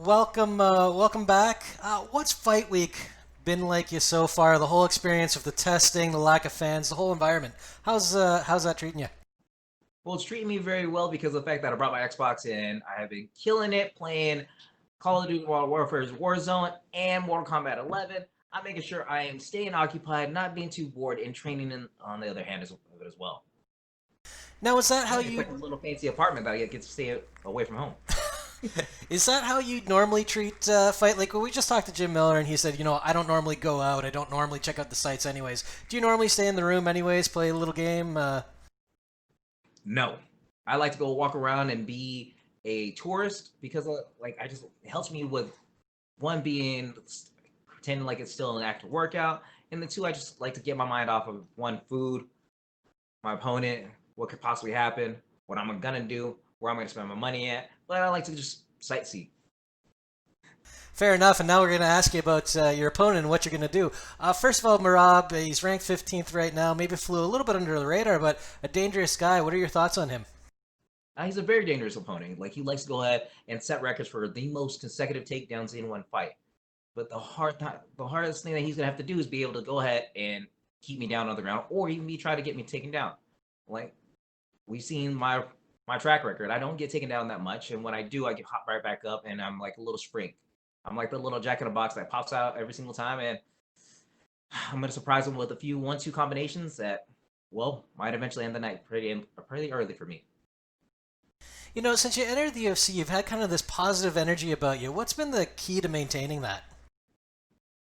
Welcome back. What's Fight Week been like you so far? The whole experience of the testing, the lack of fans, the whole environment. How's that treating you? Well, it's treating me very well because of the fact that I brought my Xbox in. I have been killing it playing Call of Duty Modern Warfare's Warzone and Mortal Kombat 11. I'm making sure I am staying occupied, not being too bored, and training on the other hand as well. Now, is that how And it's you like a little fancy apartment that I get to stay away from home. is that how you normally treat fight? Like, well, we just talked to Jim Miller, and he said, I don't normally go out. I don't normally check out the sites, anyways. Do you normally stay in the room, anyways, play a little game? No, I like to go walk around and be a tourist because I just it helps me with one being pretending like it's still an active workout, and the two I just like to get my mind off of one food, my opponent, what could possibly happen, what I'm gonna do, where I'm gonna spend my money at. But I like to just sightsee. Fair enough. And now we're going to ask you about your opponent and what you're going to do. First of all, Merab, he's ranked 15th right now. Maybe flew a little bit under the radar, but a dangerous guy. What are your thoughts on him? He's a very dangerous opponent. Like he likes to go ahead and set records for the most consecutive takedowns in one fight. But the hardest thing that he's gonna have to do is be able to go ahead and keep me down on the ground, or even me try to get me taken down. Like we've seen my track record. I don't get taken down that much, and when I do, I get hot right back up, and I'm like a little spring. I'm like the little jack in a box that pops out every single time, and I'm gonna surprise him with a few 1-2 combinations that, well, might eventually end the night pretty early for me. Since you entered the UFC, you've had kind of this positive energy about you. What's been the key to maintaining that?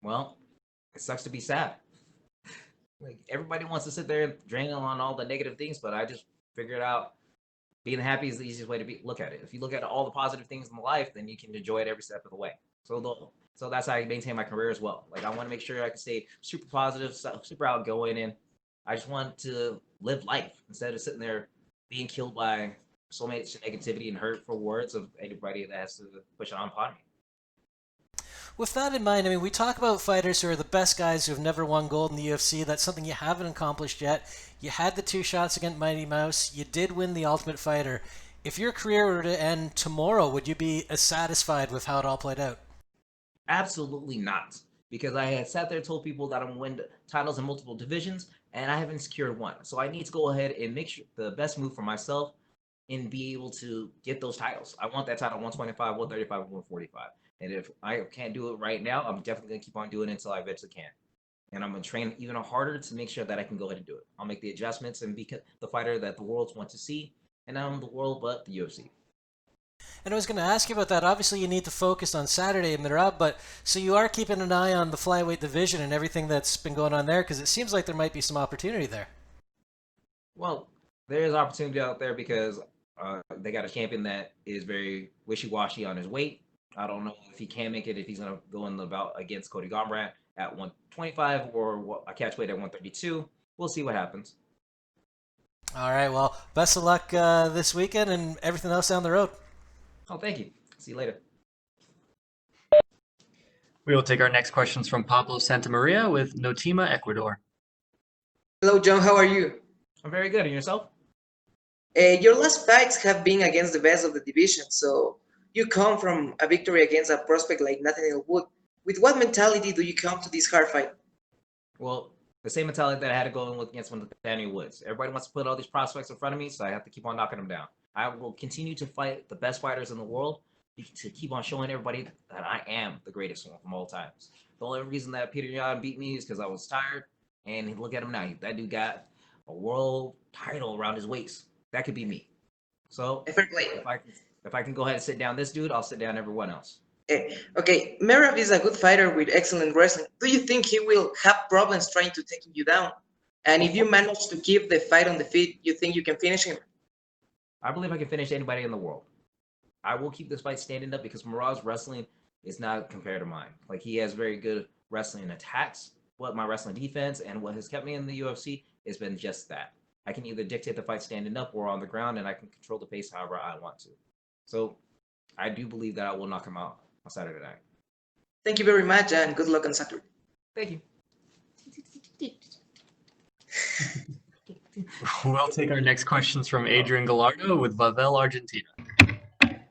Well, it sucks to be sad. Like everybody wants to sit there and drain on all the negative things, but I just figured out being happy is the easiest way to look at it. If you look at all the positive things in life, then you can enjoy it every step of the way. So that's how I maintain my career as well. Like I want to make sure I can stay super positive, super outgoing, and I just want to live life instead of sitting there being killed by so much negativity and hurtful words of anybody that has to push it on upon me. With that in mind, I mean, we talk about fighters who are the best guys who have never won gold in the UFC. That's something you haven't accomplished yet. You had the two shots against Mighty Mouse. You did win the Ultimate Fighter. If your career were to end tomorrow, would you be as satisfied with how it all played out? Absolutely not. Because I had sat there and told people that I'm going to win titles in multiple divisions, and I haven't secured one. So I need to go ahead and make sure the best move for myself and be able to get those titles. I want that title 125, 135, 145. And if I can't do it right now, I'm definitely going to keep on doing it until I eventually can. And I'm going to train even harder to make sure that I can go ahead and do it. I'll make the adjustments and be the fighter that the world wants to see. And not only the world, but the UFC. And I was going to ask you about that. Obviously, you need to focus on Saturday in Merab, but so you are keeping an eye on the flyweight division and everything that's been going on there because it seems like there might be some opportunity there. Well, there is opportunity out there because they got a champion that is very wishy-washy on his weight. I don't know if he can make it, if he's going to go in the bout against Cody Garbrandt at 125 or a catch weight at 132. We'll see what happens. All right. Well, best of luck this weekend and everything else down the road. Oh, thank you. See you later. We will take our next questions from Pablo Santamaria with Notima, Ecuador. Hello, John. How are you? I'm very good. And yourself? Your last fights have been against the best of the division, so you come from a victory against a prospect like Nathaniel Wood. With what mentality do you come to this hard fight? Well, the same mentality that I had to go in with against Nathaniel Woods. Everybody wants to put all these prospects in front of me, so I have to keep on knocking them down. I will continue to fight the best fighters in the world to keep on showing everybody that I am the greatest one from all times. The only reason that Peter Yan beat me is because I was tired, and look at him now. That dude got a world title around his waist. That could be me. So Fair play. if I can go ahead and sit down this dude, I'll sit down everyone else. Okay, Merab is a good fighter with excellent wrestling. Do you think he will have problems trying to take you down? And if you manage to keep the fight on the feet, you think you can finish him? I believe I can finish anybody in the world. I will keep this fight standing up because Merab's wrestling is not compared to mine. Like he has very good wrestling attacks. What my wrestling defense and what has kept me in the UFC has been just that. I can either dictate the fight standing up or on the ground, and I can control the pace however I want to. So I do believe that I will knock him out on Saturday night. Thank you very much, and good luck on Saturday. Thank you. We'll take our next questions from Adrian Gallardo with Vavel, Argentina.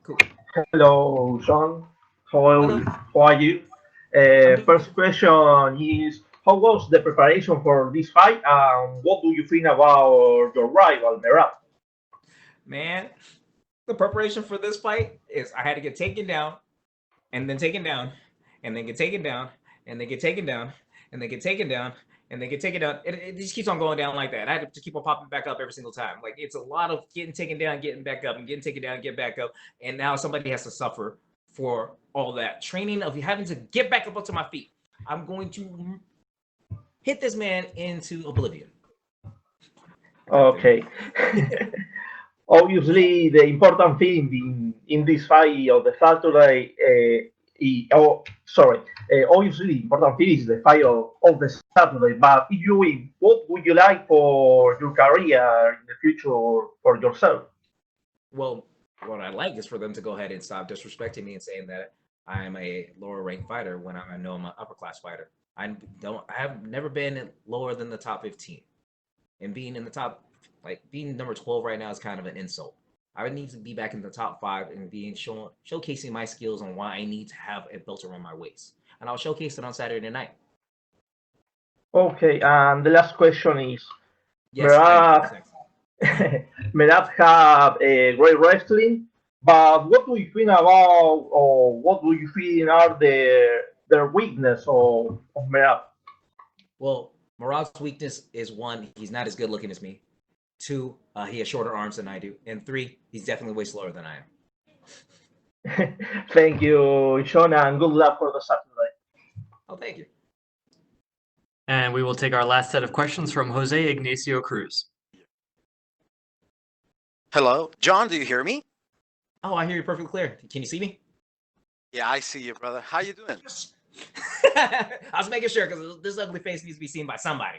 Cool. Hello, John. How, Hello. how are you? I'm doing First good. question is, how was the preparation for this fight, and what do you think about your rival, Merab? Man, the preparation for this fight is I had to get taken down and then taken down and then get taken down and then get taken down and then get taken down and then get taken down. It just keeps on going down like that. I had to just keep on popping back up every single time. Like it's a lot of getting taken down, getting back up, and getting taken down, get back up. And now somebody has to suffer for all that training of having to get back up onto my feet. I'm going to hit this man into oblivion. Okay. Obviously, the important thing in this fight of the Saturday, obviously, the important thing is the fight of the Saturday. But if you win, what would you like for your career in the future for yourself? Well, what I like is for them to go ahead and stop disrespecting me and saying that I am a lower ranked fighter when I know I'm an upper class fighter. I have never been lower than the top 15. And being in the top, like being number 12 right now is kind of an insult. I would need to be back in the top five and showcasing my skills on why I need to have a belt around my waist. And I'll showcase it on Saturday night. Okay, and the last question is, Yes, I am Merab, sexy. Merab have a great wrestling, but what do you think about, or what do you think are their weakness of Merab? Well, Marab's weakness is one, he's not as good looking as me. Two, he has shorter arms than I do. And three, he's definitely way slower than I am. Thank you, Sean, and good luck for the Saturday. Oh, thank you. And we will take our last set of questions from Jose Ignacio Cruz. Hello, John. Do you hear me? Oh, I hear you perfectly clear. Can you see me? Yeah, I see you, brother. How you doing? I was making sure because this ugly face needs to be seen by somebody.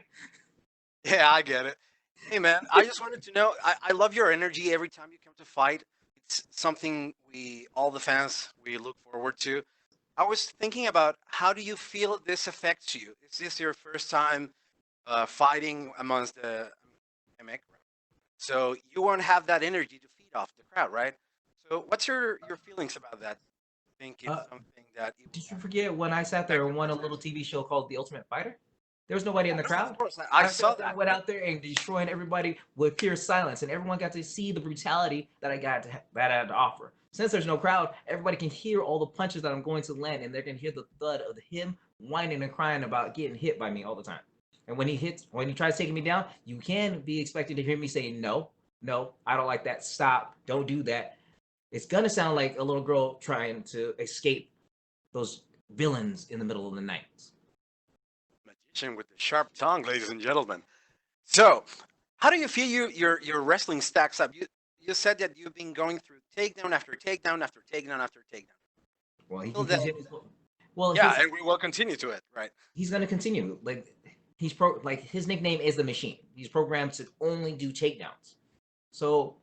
Yeah, I get it. Hey, man, I just wanted to know. I love your energy every time you come to fight. It's something all the fans, we look forward to. I was thinking about how do you feel this affects you? Is this your first time fighting amongst the MX? So you won't have that energy to feed off the crowd, right? So what's your feelings about that? Think it's Uh, something that it will did you forget when I sat there and won a little TV show called The Ultimate Fighter? There was nobody in the no, of crowd. course. I I saw sat there, that. went out there and destroying everybody with pure silence, and everyone got to see the brutality that that I had to offer. Since there's no crowd, everybody can hear all the punches that I'm going to land, and they can hear the thud of him whining and crying about getting hit by me all the time. And when he tries taking me down, you can be expected to hear me say, "No, no, I don't like that. Stop. Don't do that." It's gonna sound like a little girl trying to escape those villains in the middle of the night. Magician with the sharp tongue, ladies and gentlemen. So, how do you feel your wrestling stacks up? You said that you've been going through takedown after takedown after takedown after takedown. Well, Till then, yeah, and we will continue to it, right? he's gonna continue. Like his nickname is the Machine. He's programmed to only do takedowns. So,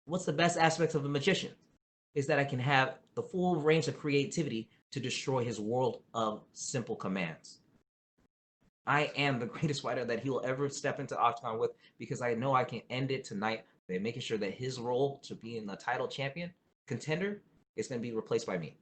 what's the best aspects of a magician? Is that I can have the full range of creativity to destroy his world of simple commands. I am the greatest fighter that he will ever step into octagon with because I know I can end it tonight by making sure that his role to being the title champion contender is going to be replaced by me.